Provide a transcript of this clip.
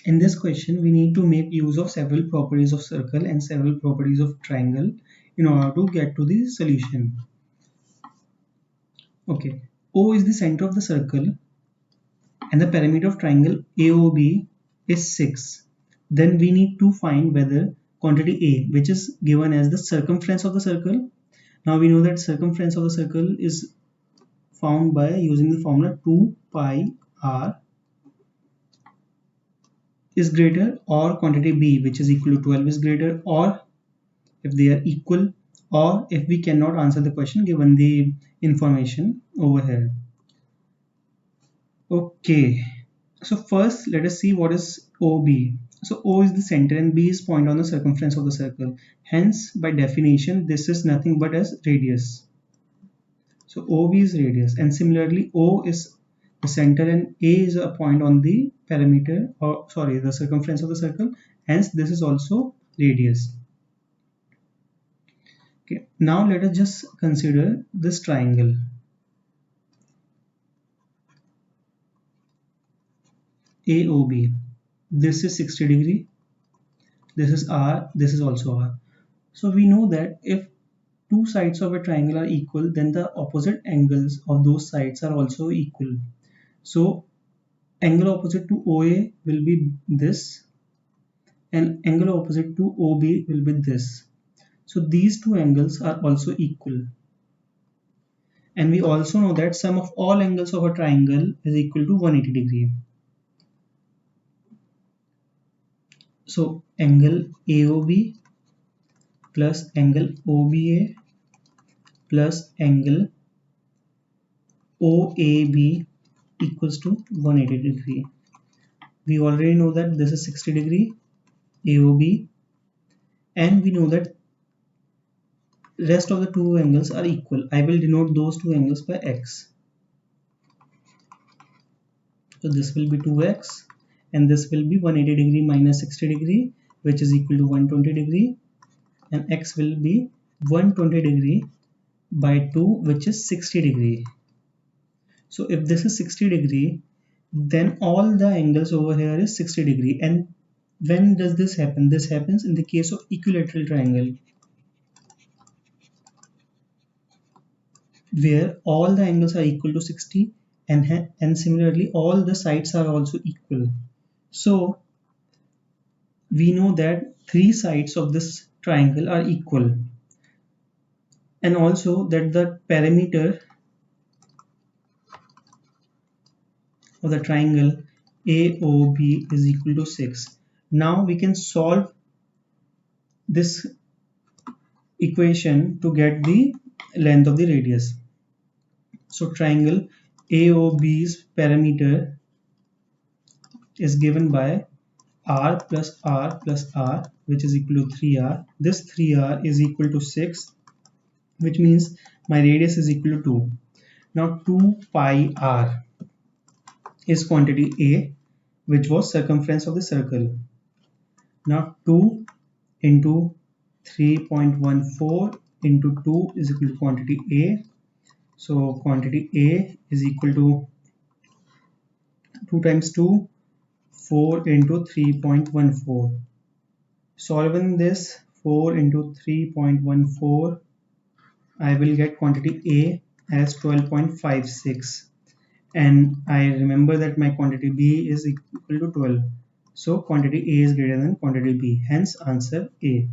In this question, we need to make use of several properties of circle and several properties of triangle in order to get to the solution. Okay, O is the center of the circle and the perimeter of triangle AOB is 6. Then we need to find whether quantity A, which is given as the circumference of the circle. Now we know that circumference of the circle is found by using the formula 2 pi r is greater, or quantity B, which is equal to 12, is greater, or if they are equal, or if we cannot answer the question given the information over here. Okay, so first let us see what is OB. So O is the center and B is point on the circumference of the circle. Hence, by definition, this is nothing but as radius. So OB is radius, and similarly O is the center and A is a point on the perimeter, or sorry, the circumference of the circle. Hence, this is also radius. Okay, now let us just consider this triangle. AOB. This is 60 degree. This is R. This is also R. So we know that if two sides of a triangle are equal, then the opposite angles of those sides are also equal. So angle opposite to OA will be this, and angle opposite to OB will be this. So these two angles are also equal. And we also know that sum of all angles of a triangle is equal to 180 degree. So angle AOB plus angle OBA plus angle OAB equals to 180 degree. We already know that this is 60 degree AOB, and we know that rest of the two angles are equal. I will denote those two angles by X. So this will be 2X, and this will be 180 degree minus 60 degree, which is equal to 120 degree, and X will be 120 degree by 2, which is 60 degree. So if this is 60 degree, then all the angles over here is 60 degree. And when does this happen? This happens in the case of equilateral triangle, where all the angles are equal to 60, and similarly all the sides are also equal. So we know that three sides of this triangle are equal, and also that the perimeter of the triangle AOB is equal to 6. Now we can solve this equation to get the length of the radius. So triangle AOB's perimeter is given by R plus R plus R, which is equal to 3R. This 3R is equal to 6, which means my radius is equal to 2. Now 2 pi R is quantity A, which was circumference of the circle. Now 2 into 3.14 into 2 is equal to quantity A. So quantity A is equal to 2 times 2, 4 into 3.14. Solving this 4 into 3.14, I will get quantity A as 12.56. And I remember that my quantity B is equal to 12. So quantity A is greater than quantity B. Hence answer A.